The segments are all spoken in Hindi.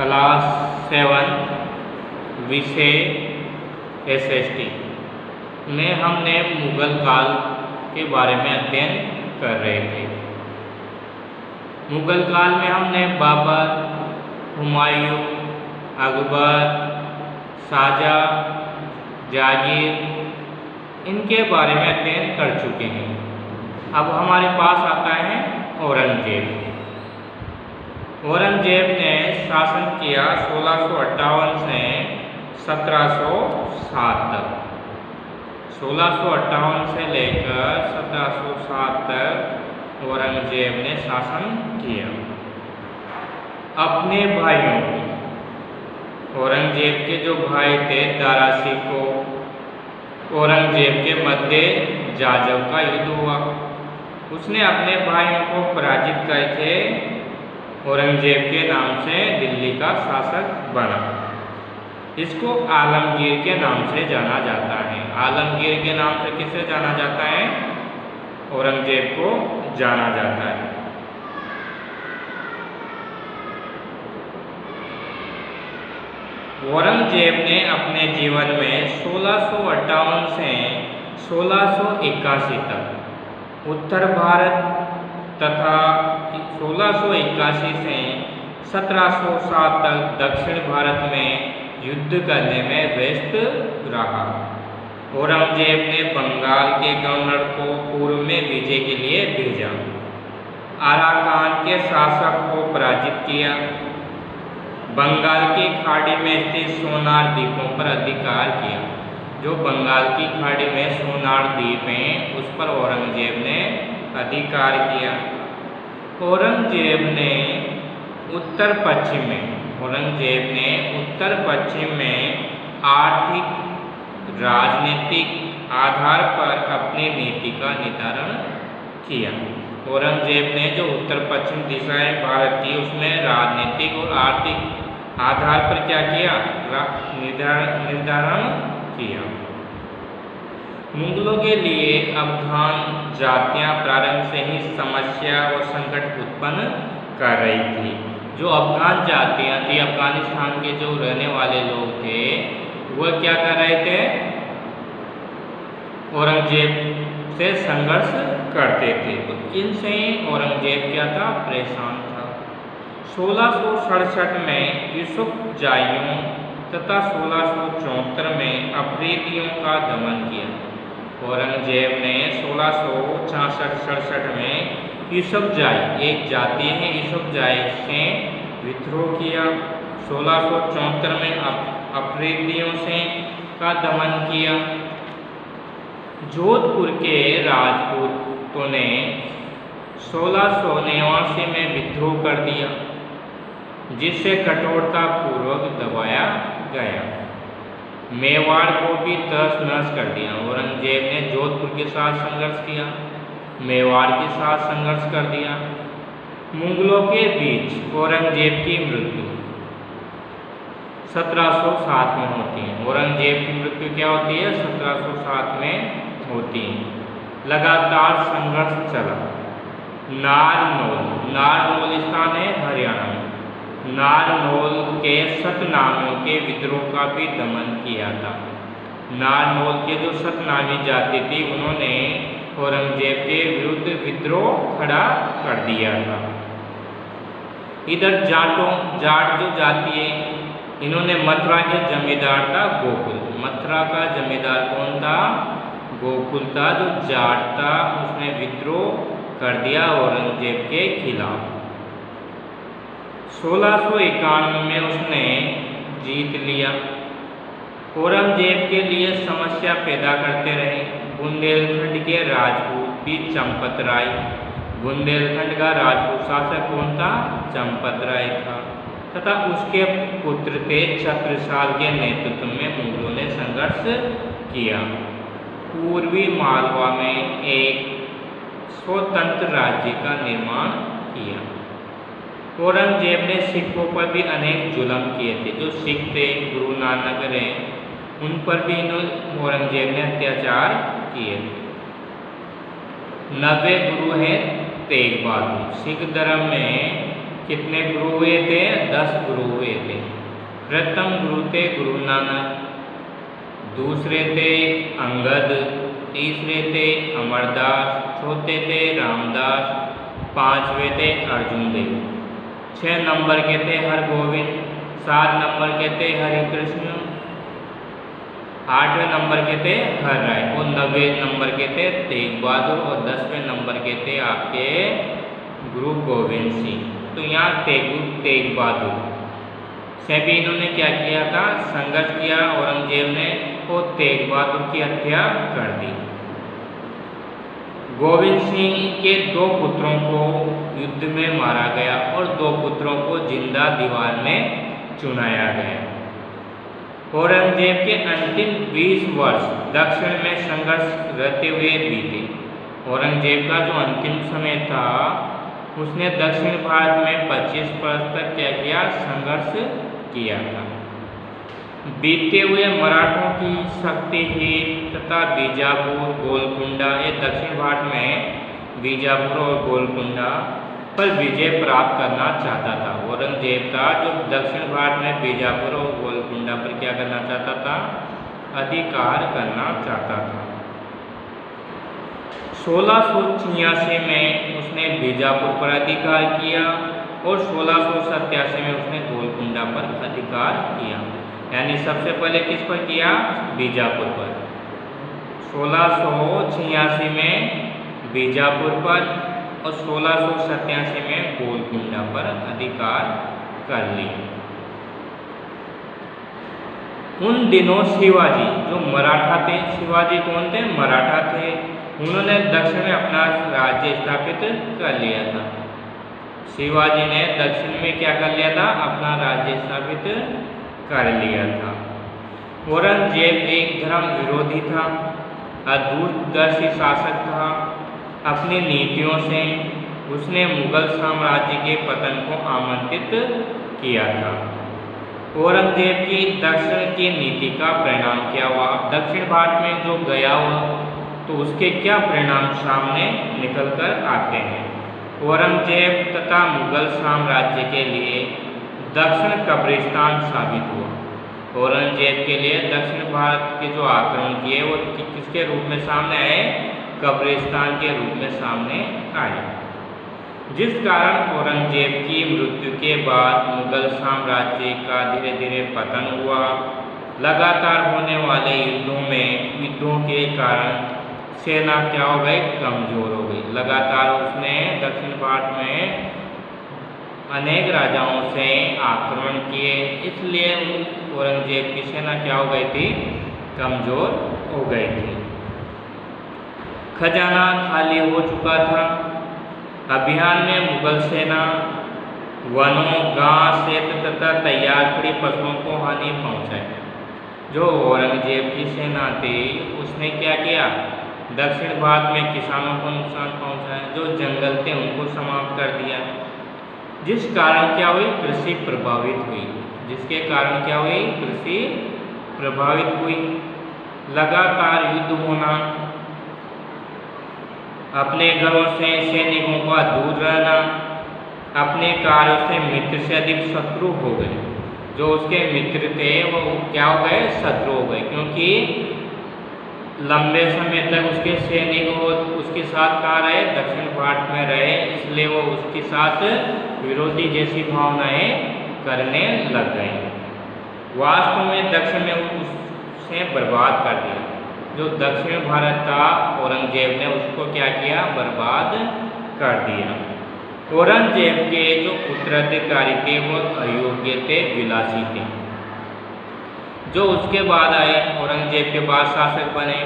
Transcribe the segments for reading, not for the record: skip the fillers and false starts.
क्लास 7 विषय SST में हमने मुगल काल के बारे में अध्ययन कर रहे थे। मुगल काल में हमने बाबर, हुमायूं, अकबर, शाहजहां, जहांगीर इनके बारे में अध्ययन कर चुके हैं। अब हमारे पास आता है औरंगजेब। औरंगजेब ने शासन किया 1658 से 1707 तक। 1658 से लेकर 1707 तक औरंगजेब ने शासन किया। अपने भाइयों को, औरंगजेब के जो भाई थे दारा शिकोह, औरंगजेब के मध्य जाजव का युद्ध हुआ। उसने अपने भाइयों को पराजित करके औरंगजेब के नाम से दिल्ली का शासक बना। इसको आलमगीर के नाम से जाना जाता है। आलमगीर के नाम से किसे जाना जाता है? औरंगजेब को जाना जाता है। औरंगजेब ने अपने जीवन में 1658 से 1681 तक उत्तर भारत तथा 1681 से 1707 तक दक्षिण भारत में युद्ध करने में व्यस्त रहा। औरंगजेब ने बंगाल के गवर्नर को पूर्व में विजय के लिए भेजा। अराकान के शासक को पराजित किया। बंगाल की खाड़ी में स्थित सोनार द्वीपों पर अधिकार किया। जो बंगाल की खाड़ी में सोनार द्वीप हैं उस पर औरंगजेब ने अधिकार किया। औरंगजेब ने उत्तर पश्चिम में आर्थिक राजनीतिक आधार पर अपनी नीति का निर्धारण किया। औरंगजेब ने जो उत्तर पश्चिम दिशाएं भारत की उसमें राजनीतिक और आर्थिक आधार पर क्या किया? निर्धारण किया। मुगलों के लिए अफगान जातियां प्रारंभ से ही समस्या और संकट उत्पन्न कर रही थी। जो अफगान जातियां थी, अफगानिस्तान के जो रहने वाले लोग थे, वह क्या कर रहे थे? औरंगजेब से संघर्ष करते थे। तो इनसे औरंगजेब क्या था? परेशान था। 1667 में यूसुफजाइयों तथा 1674 में अफरीदियों का दमन किया। औरंगजेब ने 1666-67 में यूसुफजाई एक जाति है यूसुफजाई से विद्रोह किया। 1674 में अफरीदियों से का दमन किया। जोधपुर के राजपूतों ने 1689 में विद्रोह कर दिया, जिसे कठोरतापूर्वक दबाया गया। मेवाड़ को भी तहस-नहस कर दिया। औरंगजेब ने जोधपुर के साथ संघर्ष किया, मेवाड़ के साथ संघर्ष कर दिया। मुगलों के बीच औरंगजेब की मृत्यु 1707 में होती है। औरंगजेब की मृत्यु क्या होती है? 1707 में होती है। लगातार संघर्ष चला। नारनौल स्थान है हरियाणा में। नारनौल के सतनामियों के विद्रोह का भी दमन किया था। नारनौल के जो सतनामी जाति थी उन्होंने औरंगजेब के विरुद्ध विद्रोह खड़ा कर दिया था। इधर जाट जो जाति है, इन्होंने मथुरा के जमींदार था गोकुल। मथुरा का जमींदार कौन था? गोकुल था। जो जाट था उसने विद्रोह कर दिया औरंगजेब के खिलाफ। 1691 में उसने जीत लिया। औरंगजेब के लिए समस्या पैदा करते रहे बुंदेलखंड के राजपूत भी चंपत राय। बुंदेलखंड का राजपूत शासक कौन था? चंपत राय था। तथा उसके पुत्र थे छत्रसाल के नेतृत्व में मुगलों ने संघर्ष किया। पूर्वी मालवा में एक स्वतंत्र राज्य का निर्माण किया। औरंगजेब ने सिखों पर भी अनेक जुल्म किए थे। जो सिख थे, गुरु नानक रहे, उन पर भी औरंगजेब ने अत्याचार किए। 90 गुरु हैं तेग बहादुर। सिख धर्म में कितने गुरु हुए थे? 10 गुरु हुए थे। प्रथम गुरु थे गुरु नानक, दूसरे थे अंगद, तीसरे थे अमरदास, चौथे थे रामदास, पांचवें थे अर्जुन देव, 6 नंबर के थे हरगोविंद, 7 नंबर के थे हरिकृष्ण, 8वें नंबर के थे हर राय और 9वें नंबर के थे तेग बहादुर और 10वें नंबर के थे आपके गुरु गोविंद सिंह। तो यहाँ तेग बहादुर से भी इन्होंने क्या किया था? संघर्ष किया औरंगजेब ने और तेग बहादुर की हत्या कर दी। गोविंद सिंह के 2 पुत्रों को युद्ध में मारा गया और 2 पुत्रों को जिंदा दीवार में चुनाया गया। औरंगजेब के अंतिम 20 वर्ष दक्षिण में संघर्ष रहते हुए बीते। औरंगजेब का जो अंतिम समय था उसने दक्षिण भारत में 25 वर्ष तक क्या किया? संघर्ष किया था। बीते हुए मराठों की शक्ति ही तथा बीजापुर, गोलकुंडा, ये दक्षिण भारत में बीजापुर और गोलकुंडा पर विजय प्राप्त करना चाहता था। औरंगजेब था जो दक्षिण भारत में बीजापुर और गोलकुंडा पर क्या करना चाहता था? अधिकार करना चाहता था। 1686 में उसने बीजापुर पर अधिकार किया और 1687 में उसने गोलकुंडा पर अधिकार किया। यानी सबसे पहले किस पर किया? बीजापुर पर। 1686 में बीजापुर पर और 1687 में गोलकुंडा पर अधिकार कर लिया। उन दिनों शिवाजी जो मराठा थे, शिवाजी कौन थे? मराठा थे। उन्होंने दक्षिण में अपना राज्य स्थापित कर लिया था। शिवाजी ने दक्षिण में क्या कर लिया था? अपना राज्य स्थापित कर लिया था। औरंगजेब एक धर्म विरोधी था, दूरदर्शी शासक था। अपनी नीतियों से उसने मुगल साम्राज्य के पतन को आमंत्रित किया था। औरंगजेब की दक्षिण की नीति का परिणाम क्या हुआ? दक्षिण भारत में जो गया हुआ तो उसके क्या परिणाम सामने निकल कर आते हैं? औरंगजेब तथा मुगल साम्राज्य के लिए दक्षिण कब्रिस्तान साबित हुआ। औरंगजेब के लिए दक्षिण भारत के जो आक्रमण किए वो किसके रूप में सामने आए? कब्रिस्तान के रूप में सामने आए। जिस कारण औरंगजेब की मृत्यु के बाद मुगल साम्राज्य का धीरे धीरे पतन हुआ। लगातार होने वाले युद्धों के कारण सेना क्या हो गई? कमजोर हो गई। लगातार उसने दक्षिण भारत में अनेक राजाओं से आक्रमण किए, इसलिए औरंगजेब की सेना क्या हो गई थी? कमजोर हो गई थी। खजाना खाली हो चुका था। अभियान में मुगल सेना वनों, घास, खेत तथा तैयार खड़ी फसलों को हानि पहुंचाई। जो औरंगजेब की सेना थी उसने क्या किया? दक्षिण भारत में किसानों को नुकसान पहुंचाया। जो जंगल थे उनको समाप्त कर दिया, जिस कारण क्या हुई? कृषि प्रभावित हुई। जिसके कारण क्या हुई? कृषि प्रभावित हुई। लगातार युद्ध होना, अपने घरों से सैनिकों का दूर रहना, अपने कार्यों से मित्र से अधिक शत्रु हो गए। जो उसके मित्र थे वो क्या हो गए? शत्रु हो गए, क्योंकि लंबे समय तक उसके सैनिक वो उसके साथ कहाँ रहे? दक्षिण भारत में रहे, इसलिए वो उसके साथ विरोधी जैसी भावनाएं करने लग गए। वास्तव में दक्षिण ने उसे बर्बाद कर दिया। जो दक्षिण भारत था औरंगजेब ने उसको क्या किया? बर्बाद कर दिया। औरंगजेब के जो उत्तराधिकारी थे वो अयोग्य थे, विलासी थे। जो उसके बाद आए, औरंगजेब के बाद शासक बने,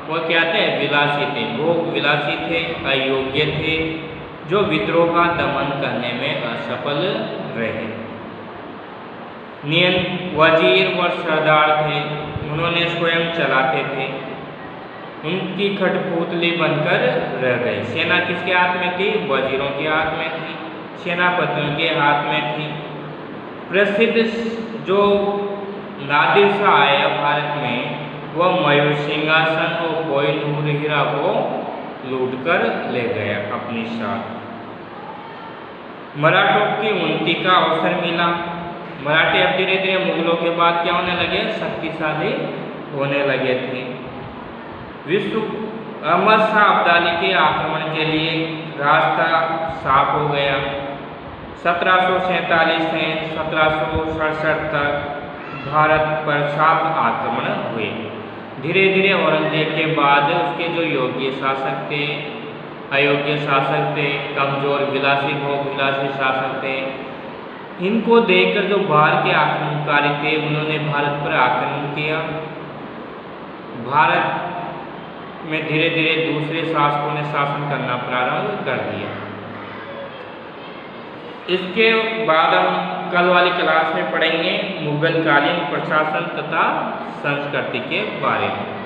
वो क्या थे? विलासी थे। वो विलासी थे, अयोग्य थे, जो विद्रोह का दमन करने में असफल रहे। वजीर व सरदार थे, उन्होंने स्वयं चलाते थे, उनकी कठपुतली बनकर रह गए। सेना किसके हाथ में थी? वजीरों के हाथ में थी, सेनापतियों के हाथ में थी। प्रसिद्ध जो नादिर शाह आया भारत में, वह मयूर सिंहासन और कोहिनूर हीरा को लूट कर ले गया अपनी साथ। मराठों की उन्नति का अवसर मिला। मराठे अब धीरे धीरे मुगलों के बाद क्या होने लगे, शक्तिशाली होने लगे थे। विश्व अहमद शाह अब्दाली के आक्रमण के लिए रास्ता साफ हो गया। 1747 से 1767 तक भारत पर 7 आक्रमण हुए। धीरे धीरे औरंगजेब के बाद उसके जो योग्य शासक थे, अयोग्य शासक थे, कमजोर विलासी भोग विलासी शासक थे, इनको देखकर जो बाहर के आक्रमणकारी थे उन्होंने भारत पर आक्रमण किया। भारत में धीरे धीरे दूसरे शासकों ने शासन करना प्रारंभ कर दिया। इसके बाद हम कल वाली क्लास में पढ़ेंगे मुगल कालीन प्रशासन तथा संस्कृति के बारे में।